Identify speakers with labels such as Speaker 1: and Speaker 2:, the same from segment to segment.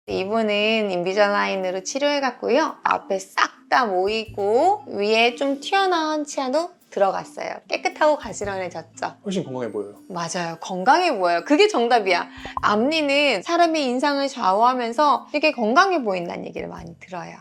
Speaker 1: 이분은 인비절라인으로 치료해갔고요. 앞에 싹 다 모이고 위에 좀 튀어나온 치아도 들어갔어요. 깨끗하고 가지런해졌죠.
Speaker 2: 훨씬 건강해 보여요.
Speaker 1: 맞아요. 건강해 보여요. 그게 정답이야. 앞니는 사람의 인상을 좌우하면서 되게 건강해 보인다는 얘기를 많이 들어요.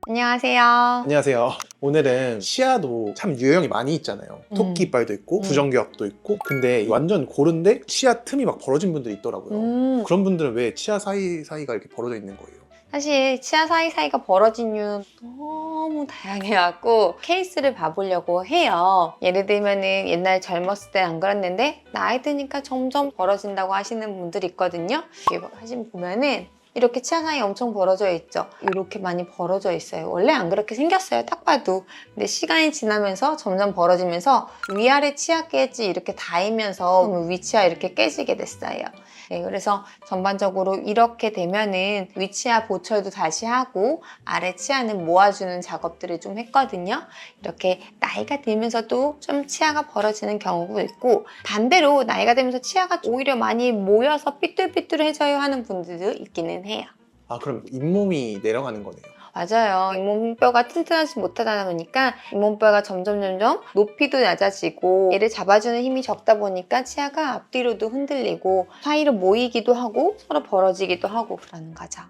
Speaker 1: 안녕하세요.
Speaker 2: 안녕하세요. 오늘은 치아도 참 유형이 많이 있잖아요. 토끼 이빨도 있고 부정교합도 있고, 근데 완전 고른데 치아 틈이 막 벌어진 분들이 있더라고요. 그런 분들은 왜 치아 사이사이가 이렇게 벌어져 있는 거예요?
Speaker 1: 사실 치아 사이사이가 벌어진 이유는 너무 다양해갖고 케이스를 봐보려고 해요. 예를 들면은 옛날 젊었을 때 안 그랬는데 나이 드니까 점점 벌어진다고 하시는 분들이 있거든요. 여기 사진 보면은 이렇게 치아 사이 엄청 벌어져 있죠. 이렇게 많이 벌어져 있어요. 원래 안 그렇게 생겼어요, 딱 봐도. 근데 시간이 지나면서 점점 벌어지면서 위아래 치아 깨지 이렇게 닿으면서 위치아 이렇게 깨지게 됐어요. 네, 그래서 전반적으로 이렇게 되면은 위치아 보철도 다시 하고 아래 치아는 모아주는 작업들을 좀 했거든요. 이렇게 나이가 들면서도 좀 치아가 벌어지는 경우도 있고, 반대로 나이가 들면서 치아가 오히려 많이 모여서 삐뚤삐뚤해져요 하는 분들도 있기는 해요.
Speaker 2: 아, 그럼 잇몸이 내려가는 거네요.
Speaker 1: 맞아요. 잇몸뼈가 튼튼하지 못하다 보니까 잇몸뼈가 점점 높이도 낮아지고 얘를 잡아주는 힘이 적다 보니까 치아가 앞뒤로도 흔들리고 사이로 모이기도 하고 서로 벌어지기도 하고 그러는 거죠.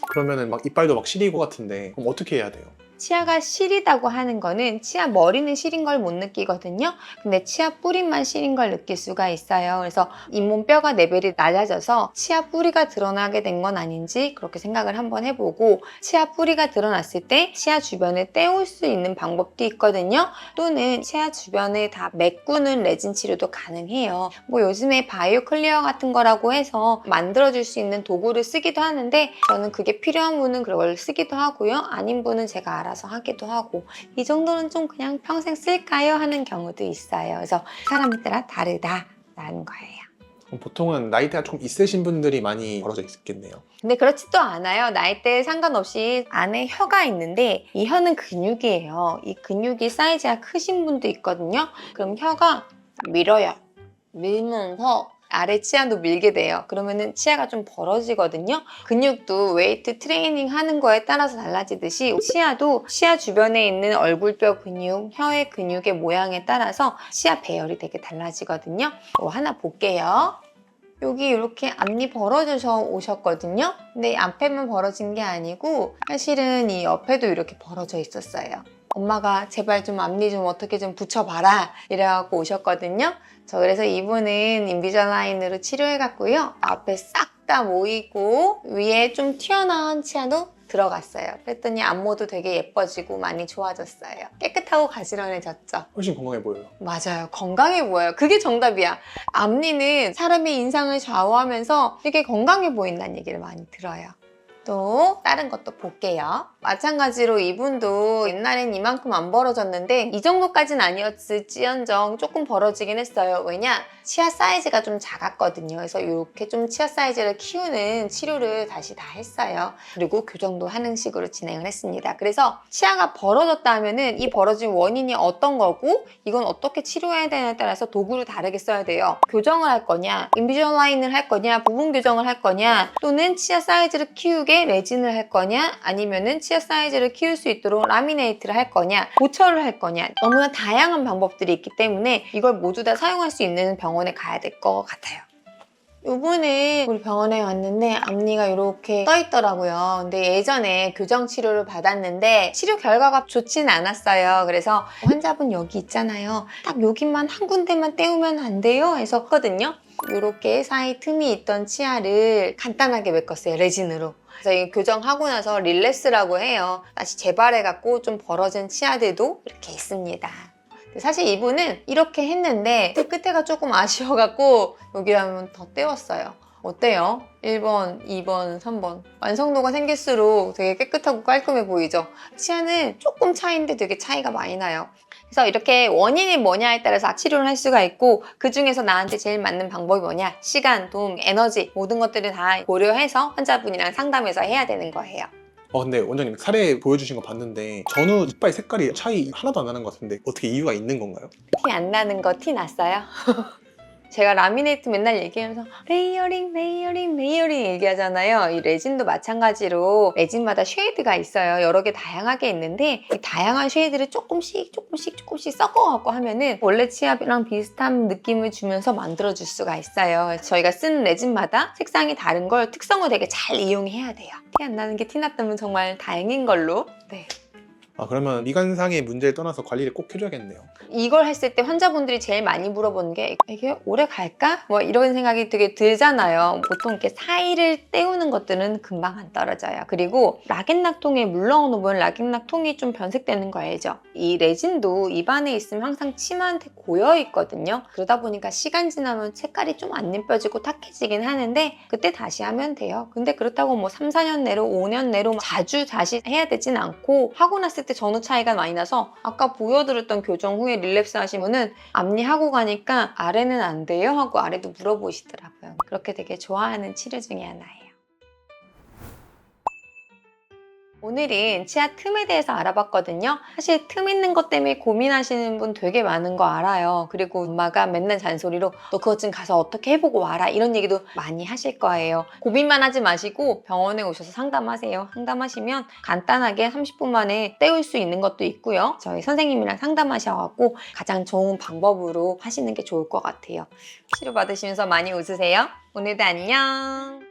Speaker 2: 그러면은 막 이빨도 막 시리고 같은데, 그럼 어떻게 해야 돼요?
Speaker 1: 치아가 시리다고 하는 거는 치아 머리는 시린 걸 못 느끼거든요. 근데 치아 뿌리만 시린 걸 느낄 수가 있어요. 그래서 잇몸뼈가 레벨이 낮아져서 치아 뿌리가 드러나게 된 건 아닌지 그렇게 생각을 한번 해보고, 치아 뿌리가 드러났을 때 치아 주변을 떼올 수 있는 방법도 있거든요. 또는 치아 주변에 다 메꾸는 레진 치료도 가능해요. 뭐 요즘에 바이오 클리어 같은 거라고 해서 만들어줄 수 있는 도구를 쓰기도 하는데, 저는 그게 필요한 분은 그걸 쓰기도 하고요. 아닌 분은 제가 알아서 하기도 하고, 이 정도는 좀 그냥 평생 쓸까요? 하는 경우도 있어요. 그래서 사람에 따라 다르다라는 거예요.
Speaker 2: 그럼 보통은 나이대가 조금 있으신 분들이 많이 벌어져 있겠네요.
Speaker 1: 근데 그렇지도 않아요. 나이대에 상관없이 안에 혀가 있는데 이 혀는 근육이에요. 이 근육이 사이즈가 크신 분도 있거든요. 그럼 혀가 밀어요. 밀면서 아래 치아도 밀게 돼요. 그러면은 치아가 좀 벌어지거든요. 근육도 웨이트 트레이닝 하는 거에 따라서 달라지듯이 치아도 치아 주변에 있는 얼굴뼈 근육, 혀의 근육의 모양에 따라서 치아 배열이 되게 달라지거든요. 하나 볼게요. 여기 이렇게 앞니 벌어져서 오셨거든요. 근데 앞에만 벌어진 게 아니고 사실은 이 옆에도 이렇게 벌어져 있었어요. 엄마가 제발 좀 앞니 좀 어떻게 좀 붙여봐라 이래갖고 오셨거든요. 저 그래서 이분은 인비절라인으로 치료해갔고요. 앞에 싹 다 모이고 위에 좀 튀어나온 치아도 들어갔어요. 그랬더니 안모도 되게 예뻐지고 많이 좋아졌어요. 깨끗하고 가지런해졌죠.
Speaker 2: 훨씬 건강해 보여요.
Speaker 1: 맞아요. 건강해 보여요. 그게 정답이야. 앞니는 사람의 인상을 좌우하면서 되게 건강해 보인다는 얘기를 많이 들어요. 또 다른 것도 볼게요. 마찬가지로 이분도 옛날엔 이만큼 안 벌어졌는데 이 정도까지는 아니었을지언정 조금 벌어지긴 했어요. 왜냐? 치아 사이즈가 좀 작았거든요. 그래서 이렇게 좀 치아 사이즈를 키우는 치료를 다시 다 했어요. 그리고 교정도 하는 식으로 진행을 했습니다. 그래서 치아가 벌어졌다 하면은 이 벌어진 원인이 어떤 거고 이건 어떻게 치료해야 되냐에 따라서 도구를 다르게 써야 돼요. 교정을 할 거냐, 인비절라인을 할 거냐, 부분 교정을 할 거냐, 또는 치아 사이즈를 키우게 레진을 할 거냐, 아니면은 치아 사이즈를 키울 수 있도록 라미네이트를 할 거냐, 보철을 할 거냐, 너무나 다양한 방법들이 있기 때문에 이걸 모두 다 사용할 수 있는 병원에 가야 될 것 같아요. 요번에 우리 병원에 왔는데 앞니가 이렇게 떠 있더라고요. 근데 예전에 교정 치료를 받았는데 치료 결과가 좋지는 않았어요. 그래서 환자분 여기 있잖아요. 딱 여기만 한 군데만 떼우면 안 돼요? 해서 했거든요. 이렇게 사이 틈이 있던 치아를 간단하게 메꿨어요, 레진으로. 그래서 이 교정하고 나서 릴랩스라고 해요. 다시 재발해갖고 좀 벌어진 치아들도 이렇게 있습니다. 사실 이분은 이렇게 했는데 끝에가 조금 아쉬워갖고 여기라면 더 떼웠어요. 어때요? 1번, 2번, 3번. 완성도가 생길수록 되게 깨끗하고 깔끔해 보이죠? 치아는 조금 차이인데 되게 차이가 많이 나요. 그래서 이렇게 원인이 뭐냐에 따라서 치료를 할 수가 있고, 그 중에서 나한테 제일 맞는 방법이 뭐냐, 시간, 돈, 에너지 모든 것들을 다 고려해서 환자분이랑 상담해서 해야 되는 거예요.
Speaker 2: 근데 원장님 사례 보여주신 거 봤는데 전후 이빨 색깔이 차이 하나도 안 나는 것 같은데 어떻게 이유가 있는 건가요?
Speaker 1: 티 안 나는 거 티 났어요? 제가 라미네이트 맨날 얘기하면서 레이어링 얘기하잖아요. 이 레진도 마찬가지로 레진마다 쉐이드가 있어요. 여러 개 다양하게 있는데 이 다양한 쉐이드를 조금씩 섞어갖고 하면은 원래 치아랑 비슷한 느낌을 주면서 만들어줄 수가 있어요. 저희가 쓰는 레진마다 색상이 다른 걸 특성을 되게 잘 이용해야 돼요. 티 안 나는 게 티 났다면 정말 다행인 걸로. 네.
Speaker 2: 그러면 미간상의 문제를 떠나서 관리를 꼭 해줘야겠네요.
Speaker 1: 이걸 했을 때 환자분들이 제일 많이 물어보는 게 이게 오래 갈까? 뭐 이런 생각이 되게 들잖아요. 보통 이렇게 사이를 때우는 것들은 금방 안 떨어져요. 그리고 락앤락통에 물러오면 락앤락통이 좀 변색되는 거 알죠? 이 레진도 입안에 있으면 항상 치마한테 고여 있거든요. 그러다 보니까 시간 지나면 색깔이 좀 안 예뻐지고 탁해지긴 하는데 그때 다시 하면 돼요. 근데 그렇다고 뭐 3, 4년 내로 5년 내로 자주 다시 해야 되진 않고 하고 났을 때 전후 차이가 많이 나서 아까 보여드렸던 교정 후에 릴랩스 하시면은 앞니하고 가니까 아래는 안 돼요? 하고 아래도 물어보시더라고요. 그렇게 되게 좋아하는 치료 중에 하나예요. 오늘은 치아 틈에 대해서 알아봤거든요. 사실 틈 있는 것 때문에 고민하시는 분 되게 많은 거 알아요. 그리고 엄마가 맨날 잔소리로 너 그것 좀 가서 어떻게 해보고 와라 이런 얘기도 많이 하실 거예요. 고민만 하지 마시고 병원에 오셔서 상담하세요. 상담하시면 간단하게 30분 만에 때울 수 있는 것도 있고요. 저희 선생님이랑 상담하셔갖고 가장 좋은 방법으로 하시는 게 좋을 것 같아요. 치료 받으시면서 많이 웃으세요. 오늘도 안녕.